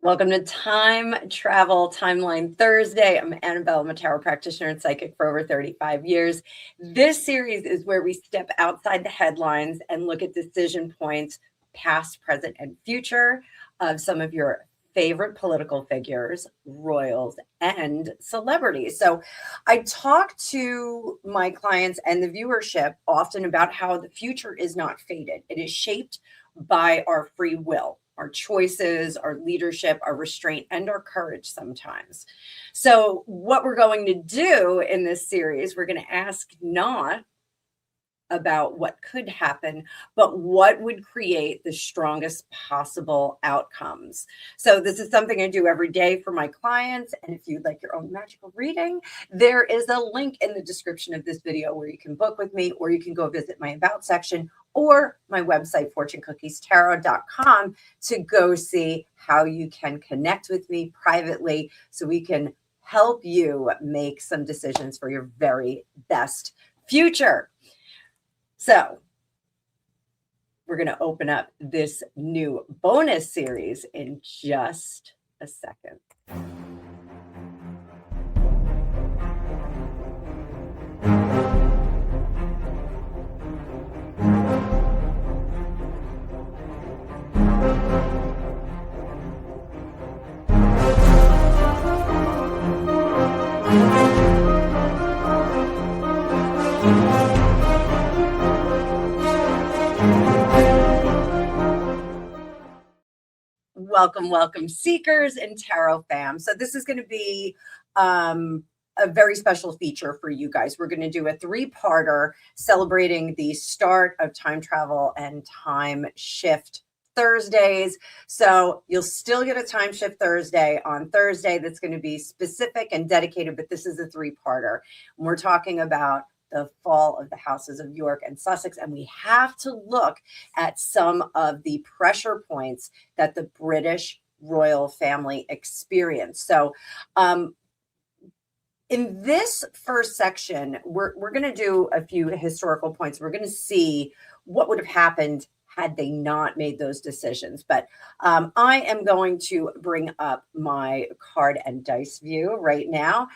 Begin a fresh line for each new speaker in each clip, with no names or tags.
Welcome to Time Travel Timeline Thursday. I'm Annabelle. I'm a tarot practitioner and psychic for over 35 years. This series is where we step outside the headlines and look at decision points, past, present, and future, of some of your favorite political figures, royals, and celebrities. So I talk to my clients and the viewership often about how the future is not fated. It is shaped by our free will, our choices, our leadership, our restraint, and our courage sometimes. So what we're going to do in this series, we're going to ask not about what could happen, but what would create the strongest possible outcomes. So this is something I do every day for my clients. And if you'd like your own magical reading, there is a link in the description of this video where you can book with me, or you can go visit my About section or my website, fortunecookiestarot.com, to go see how you can connect with me privately so we can help you make some decisions for your very best future. So we're going to open up this new bonus series in just a second. Welcome, seekers and tarot fam. So this is going to be a very special feature for you guys. We're going to do a three-parter celebrating the start of time travel and time shift Thursdays. So you'll still get a time shift Thursday on Thursday that's going to be specific and dedicated, but this is a three-parter. We're talking about the fall of the houses of York and Sussex, and we have to look at some of the pressure points that the British royal family experienced. So in this first section, we're going to do a few historical points. We're going to see what would have happened had they not made those decisions. But I am going to bring up my card and dice view right now.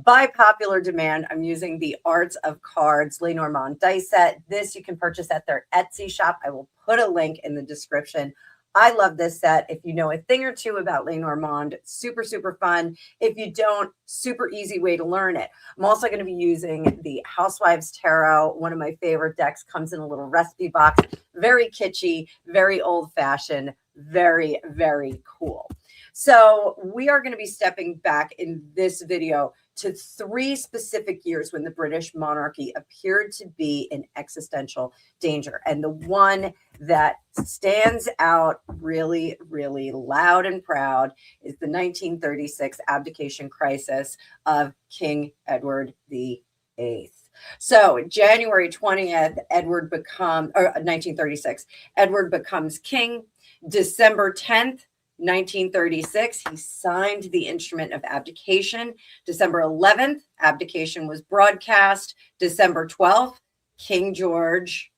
By popular demand, I'm using the Arts of Cards Lenormand dice set. This you can purchase at their Etsy shop. I will put a link in the description. I love this set. If you know a thing or two about Lenormand, super, super fun. If you don't, super easy way to learn it. I'm also going to be using the Housewives Tarot. One of my favorite decks, comes in a little recipe box. Very kitschy, very old-fashioned, very, very cool. So we are going to be stepping back in this video to 3 specific years when the British monarchy appeared to be in existential danger. And the one that stands out really, really loud and proud is the 1936 Abdication Crisis of King Edward VIII. So January 20th, 1936, Edward becomes king. December 10th, 1936, he signed the instrument of abdication. December 11th, abdication was broadcast. December 12th, King George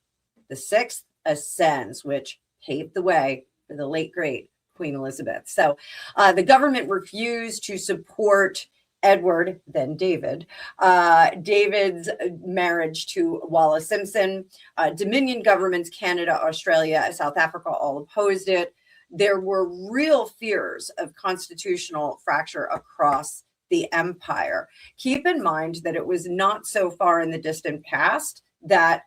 VI ascends, which paved the way for the late, great Queen Elizabeth. So the government refused to support Edward, then David, David's marriage to Wallis Simpson. Dominion governments, Canada, Australia, South Africa, all opposed it. There were real fears of constitutional fracture across the empire. Keep in mind that it was not so far in the distant past that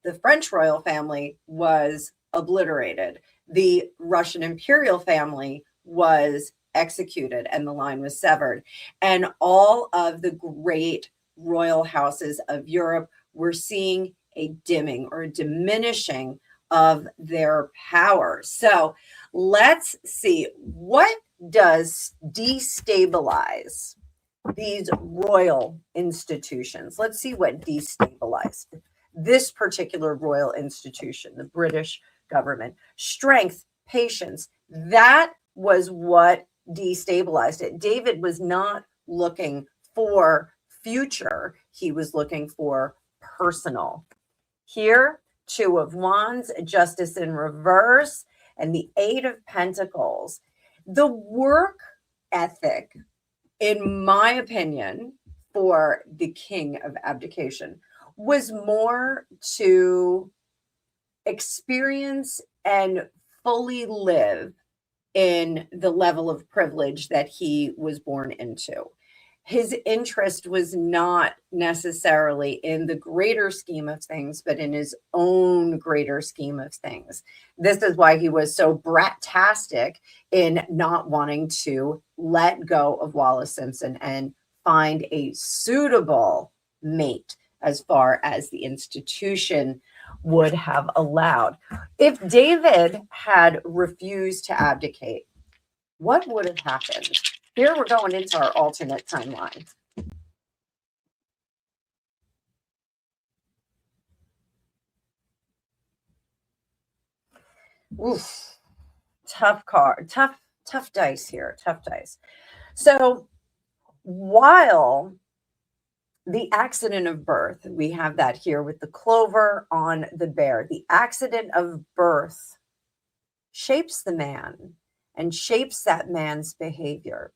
the French royal family was obliterated. The Russian imperial family was executed and the line was severed. And all of the great royal houses of Europe were seeing a dimming or a diminishing of their power. So let's see, what does destabilize these royal institutions? Let's see what destabilized this particular royal institution, the British government. Strength, patience, that was what destabilized it. David was not looking for future, he was looking for personal. Here, 2 of Wands, Justice in reverse, and the 8 of Pentacles. The work ethic, in my opinion, for the king of abdication was more to experience and fully live in the level of privilege that he was born into. His interest was not necessarily in the greater scheme of things, but in his own greater scheme of things. This is why he was so brat-tastic in not wanting to let go of Wallace Simpson and find a suitable mate as far as the institution would have allowed. If David had refused to abdicate, what would have happened? Here we're going into our alternate timeline. Oof. Tough card. Tough dice here. Tough dice. So while the accident of birth, we have that here with the clover on the bear. The accident of birth shapes the man and shapes that man's behavior.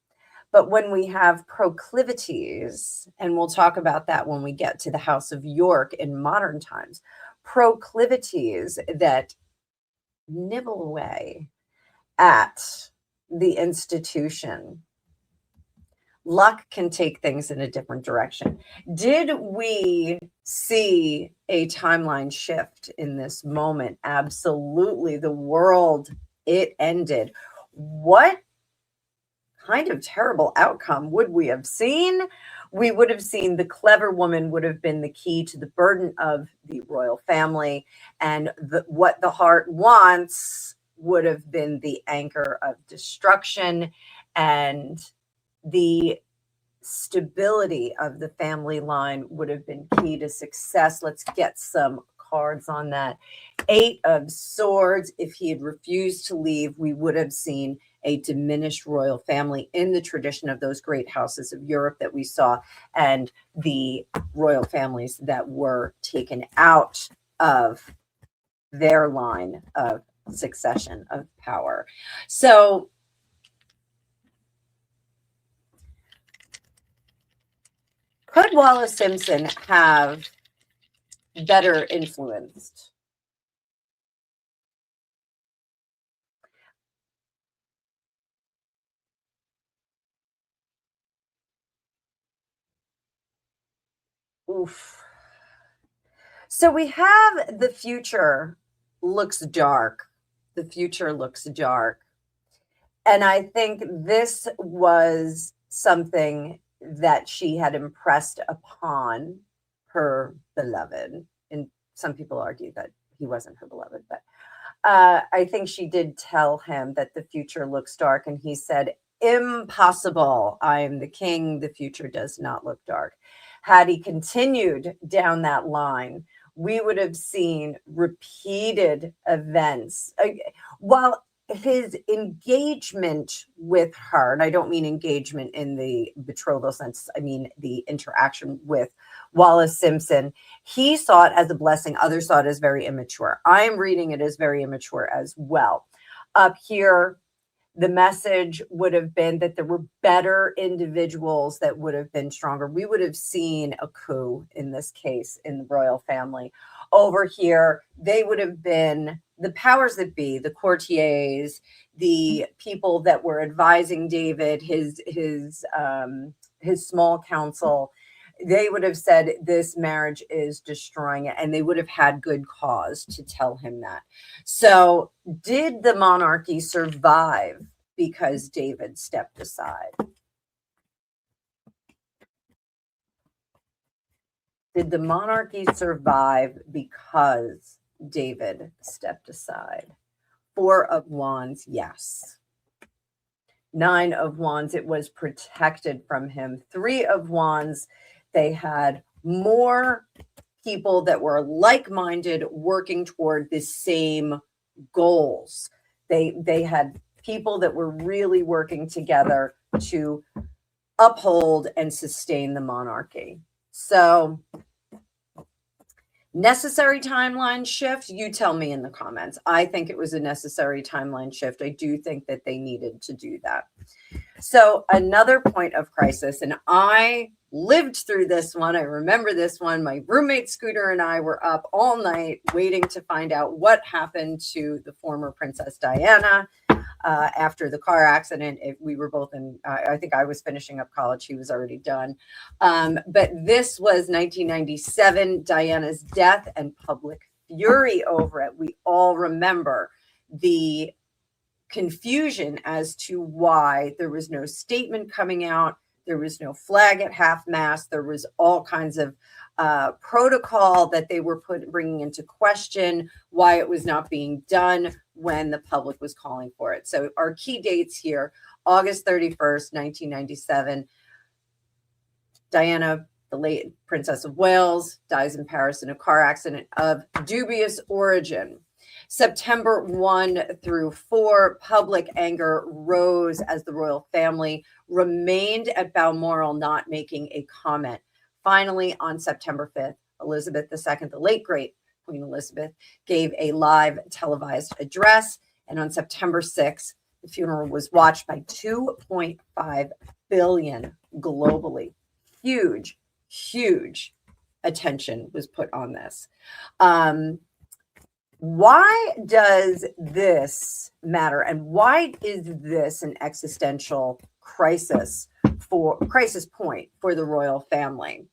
But when we have proclivities, and we'll talk about that when we get to the House of York in modern times, proclivities that nibble away at the institution, luck can take things in a different direction. Did we see a timeline shift in this moment? Absolutely. The world, it ended. What kind of terrible outcome would we have seen? We would have seen the clever woman would have been the key to the burden of the royal family, and what the heart wants would have been the anchor of destruction, and the stability of the family line would have been key to success. Let's get some cards on that. 8 of Swords. If he had refused to leave, we would have seen a diminished royal family in the tradition of those great houses of Europe that we saw, and the royal families that were taken out of their line of succession of power. So could Wallace Simpson have better influenced? Oof. So we have the future looks dark. The future looks dark. And I think this was something that she had impressed upon her beloved. And some people argue that he wasn't her beloved, but I think she did tell him that the future looks dark. And he said, impossible. I am the king. The future does not look dark. Had he continued down that line, we would have seen repeated events. While his engagement with her, and I don't mean engagement in the betrothal sense, I mean the interaction with Wallace Simpson, he saw it as a blessing. Others saw it as very immature. I'm reading it as very immature as well. Up here, the message would have been that there were better individuals that would have been stronger. We would have seen a coup in this case in the royal family. Over here, they would have been the powers that be, the courtiers, the people that were advising David, his small council. They would have said this marriage is destroying it, and they would have had good cause to tell him that. So did the monarchy survive because David stepped aside? Did the monarchy survive because David stepped aside? 4 of Wands, yes. 9 of Wands, it was protected from him. 3 of Wands, they had more people that were like-minded working toward the same goals. They had people that were really working together to uphold and sustain the monarchy. So Necessary timeline shift? You tell me in the comments. I think it was a necessary timeline shift. I do think that they needed to do that. So another point of crisis, and I lived through this one. I remember this one. My roommate Scooter and I were up all night waiting to find out what happened to the former Princess Diana after the car accident. We were both in, I think I was finishing up college. He was already done. But this was 1997, Diana's death and public fury over it. We all remember the confusion as to why there was no statement coming out. There was no flag at half mast. There was all kinds of protocol that they were bringing into question, why it was not being done when the public was calling for it. So our key dates here, August 31st, 1997, Diana, the late Princess of Wales, dies in Paris in a car accident of dubious origin. September 1 through 4, public anger rose as the royal family remained at Balmoral, not making a comment. Finally, on September 5th, Elizabeth II, the late great Queen Elizabeth, gave a live televised address. And on September 6th, the funeral was watched by 2.5 billion globally. Huge, huge attention was put on this. Why does this matter? And why is this an existential crisis point for the royal family?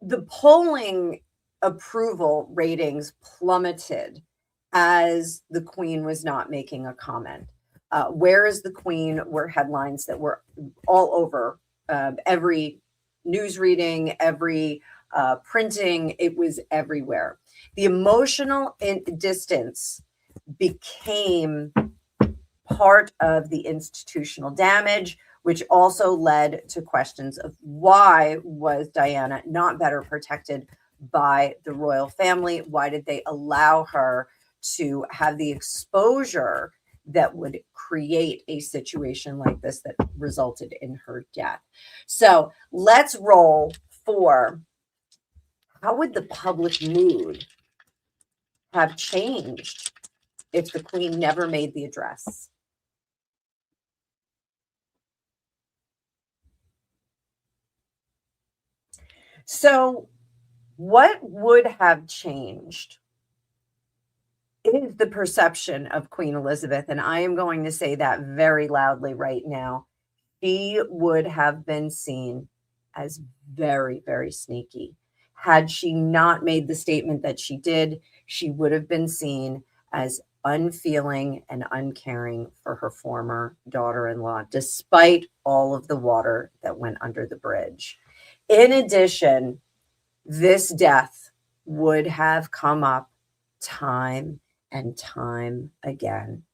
The polling approval ratings plummeted as the Queen was not making a comment. Where is the Queen were headlines that were all over every news reading, every printing. It was everywhere. The emotional distance became part of the institutional damage, which also led to questions of why was Diana not better protected by the royal family? Why did they allow her to have the exposure that would create a situation like this that resulted in her death? So let's roll for how would the public mood have changed if the Queen never made the address? So what would have changed is the perception of Queen Elizabeth, and I am going to say that very loudly right now. She would have been seen as very, very sneaky. Had she not made the statement that she did, she would have been seen as unfeeling and uncaring for her former daughter-in-law, despite all of the water that went under the bridge. In addition, this death would have come up time and time again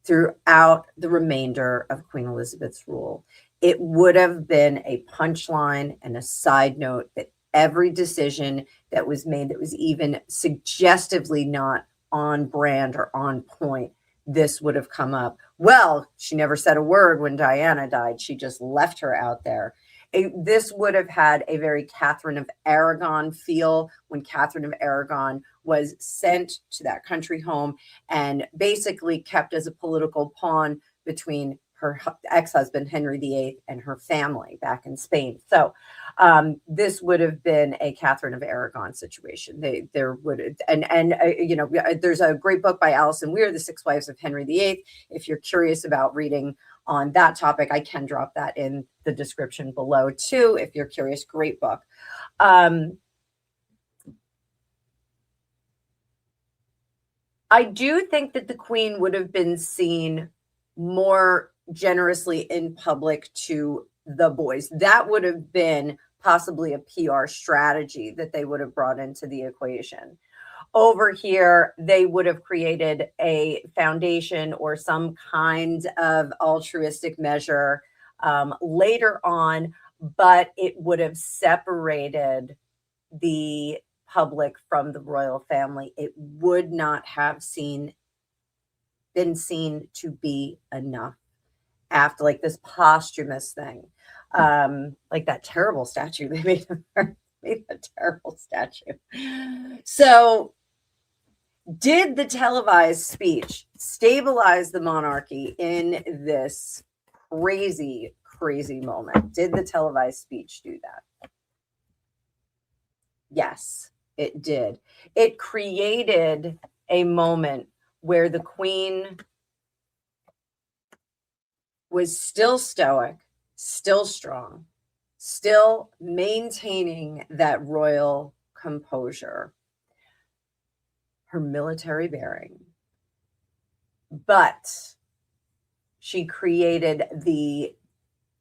throughout the remainder of Queen Elizabeth's rule. It would have been a punchline and a side note that every decision that was made that was even suggestively not on brand or on point, this would have come up. Well, she never said a word when Diana died. She just left her out there. This would have had a very Catherine of Aragon feel when Catherine of Aragon was sent to that country home and basically kept as a political pawn between her ex-husband Henry VIII and her family back in Spain. So this would have been a Catherine of Aragon situation. There would, you know, there's a great book by Alison Weir, The Six Wives of Henry VIII. If you're curious about reading on that topic, I can drop that in the description below too. If you're curious, great book. I do think that the Queen would have been seen more generously in public to the boys. That would have been possibly a PR strategy that they would have brought into the equation. Over here, they would have created a foundation or some kind of altruistic measure later on, but it would have separated the public from the royal family. It would not have been seen to be enough after, like, this posthumous thing, like that terrible statue they made of her. A terrible statue. So, did the televised speech stabilize the monarchy in this crazy, crazy moment? Did the televised speech do that? Yes, it did. It created a moment where the Queen was still stoic, still strong, still maintaining that royal composure, her military bearing. But she created the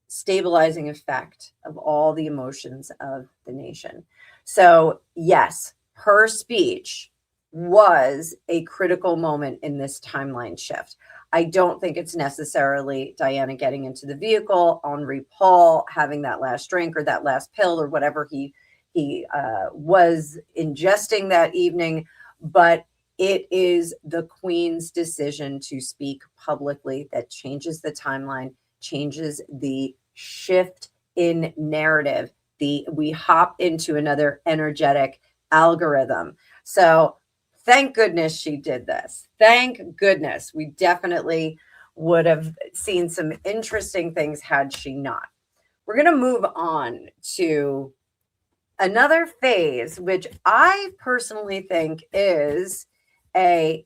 stabilizing effect of all the emotions of the nation. So, yes, her speech was a critical moment in this timeline shift. I don't think it's necessarily Diana getting into the vehicle, Henri Paul having that last drink or that last pill or whatever he was ingesting that evening, but it is the Queen's decision to speak publicly that changes the timeline, changes the shift in narrative. We hop into another energetic algorithm. So thank goodness she did this. Thank goodness. We definitely would have seen some interesting things had she not. We're going to move on to another phase, which I personally think is a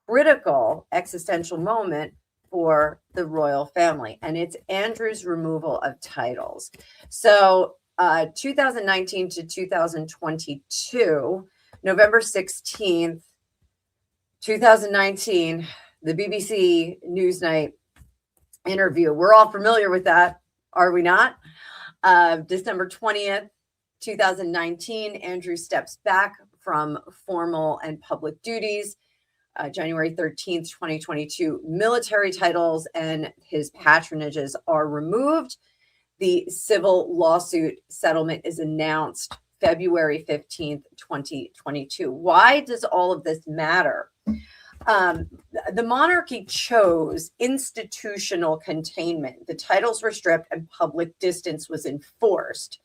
critical existential moment for the royal family, and it's Andrew's removal of titles. So 2019 to 2022, November 16th, 2019, the BBC Newsnight interview. We're all familiar with that, are we not? December 20th, 2019, Andrew steps back from formal and public duties. January 13th, 2022, military titles and his patronages are removed. The civil lawsuit settlement is announced February 15th, 2022. Why does all of this matter? The monarchy chose institutional containment. The titles were stripped and public distance was enforced.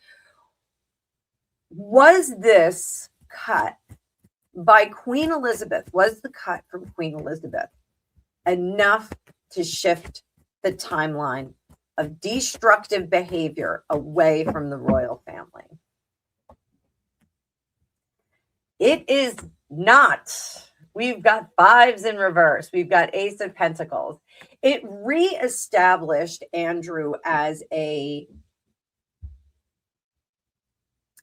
Was this cut by Queen Elizabeth, was the cut from Queen Elizabeth enough to shift the timeline of destructive behavior away from the royal family? It is not. We've got fives in reverse. We've got Ace of Pentacles. It reestablished Andrew as a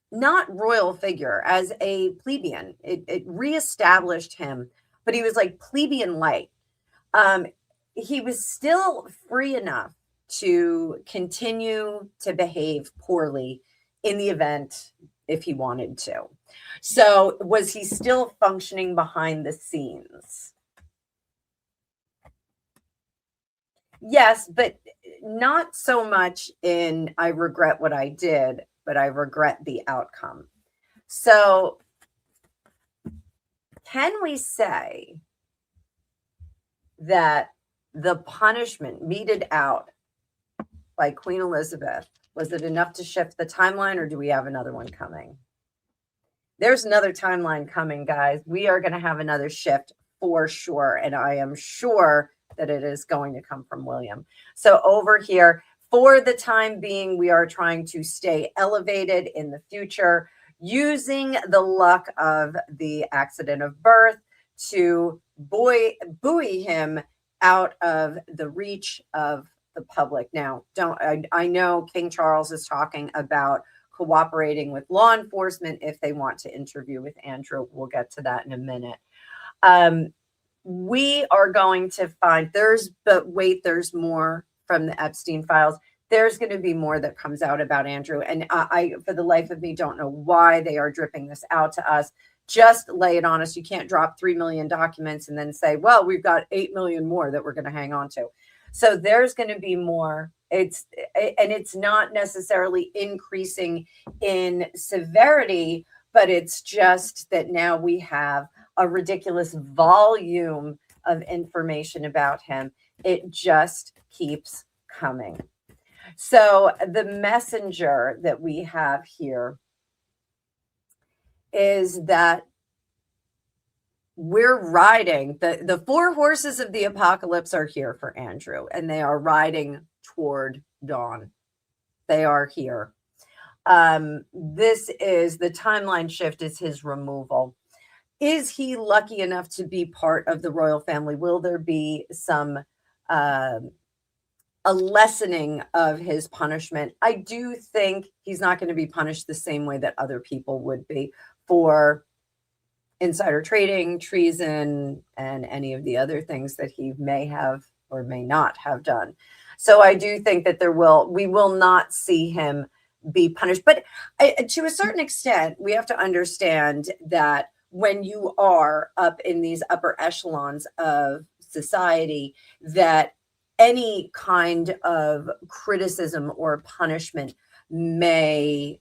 not royal figure, as a plebeian. It reestablished him, but he was like plebeian light. He was still free enough to continue to behave poorly in the event if he wanted to. So was he still functioning behind the scenes? Yes, but not so much in I regret what I did, but I regret the outcome. So can we say that the punishment meted out by Queen Elizabeth, was it enough to shift the timeline, or do we have another one coming? There's another timeline coming, guys. We are going to have another shift for sure, and I am sure that it is going to come from William. So over here, for the time being, we are trying to stay elevated in the future, using the luck of the accident of birth to buoy him out of the reach of the public. Now, I know King Charles is talking about cooperating with law enforcement if they want to interview with Andrew. We'll get to that in a minute. We are going to find there's more from the Epstein files. There's going to be more that comes out about Andrew. And I, for the life of me, don't know why they are dripping this out to us. Just lay it on us. You can't drop 3 million documents and then say, well, we've got 8 million more that we're going to hang on to. So there's going to be more. It's not necessarily increasing in severity, but it's just that now we have a ridiculous volume of information about him. It just keeps coming. So the messenger that we have here is that we're riding, the four horses of the apocalypse are here for Andrew, and they are riding toward dawn. They are here. This is the timeline shift, is his removal. Is he lucky enough to be part of the royal family? Will there be some a lessening of his punishment? I do think he's not going to be punished the same way that other people would be for insider trading, treason, and any of the other things that he may have or may not have done. So I do think that we will not see him be punished. But to a certain extent, we have to understand that when you are up in these upper echelons of society, that any kind of criticism or punishment may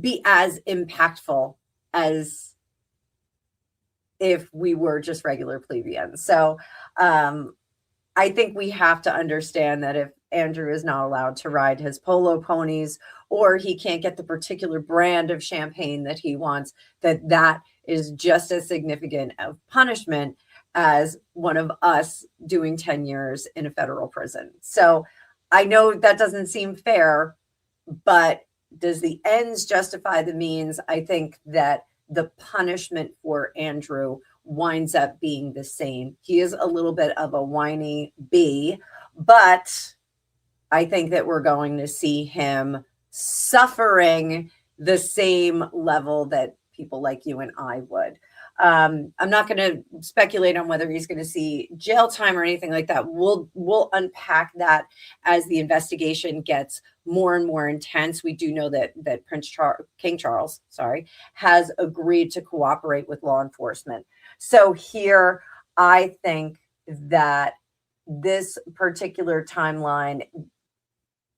be as impactful as if we were just regular plebeians. So I think we have to understand that if Andrew is not allowed to ride his polo ponies, or he can't get the particular brand of champagne that he wants, that is just as significant of punishment as one of us doing 10 years in a federal prison. So I know that doesn't seem fair, but does the ends justify the means? I think that the punishment for Andrew winds up being the same. He is a little bit of a whiny bee, but I think that we're going to see him suffering the same level that people like you and I would. I'm not going to speculate on whether he's going to see jail time or anything like that. We'll unpack that as the investigation gets more and more intense. We do know that King Charles, has agreed to cooperate with law enforcement. So here, I think that this particular timeline,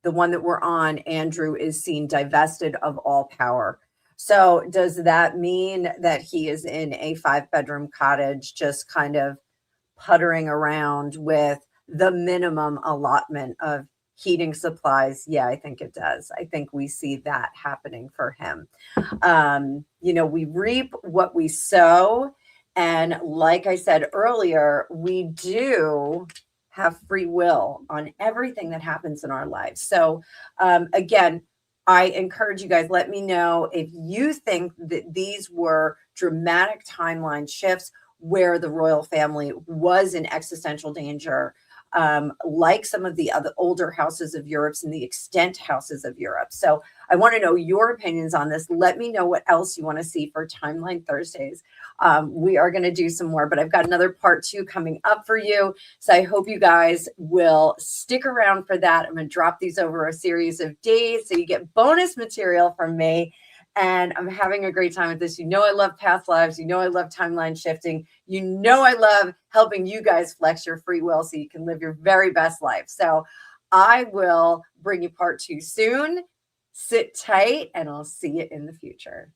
the one that we're on, Andrew is seen divested of all power. So does that mean that he is in a 5-bedroom cottage, just kind of puttering around with the minimum allotment of heating supplies? Yeah, I think it does. I think we see that happening for him. We reap what we sow. And like I said earlier, we do have free will on everything that happens in our lives. So again, I encourage you guys, let me know if you think that these were dramatic timeline shifts where the royal family was in existential danger, like some of the other older houses of Europe and the extant houses of Europe. So I want to know your opinions on this. Let me know what else you want to see for Timeline Thursdays. We are going to do some more, but I've got another part 2 coming up for you. So I hope you guys will stick around for that. I'm going to drop these over a series of days so you get bonus material from me. And I'm having a great time with this. I love past lives. I love timeline shifting. I love helping you guys flex your free will so you can live your very best life. So I will bring you part 2 soon. Sit tight, and I'll see you in the future.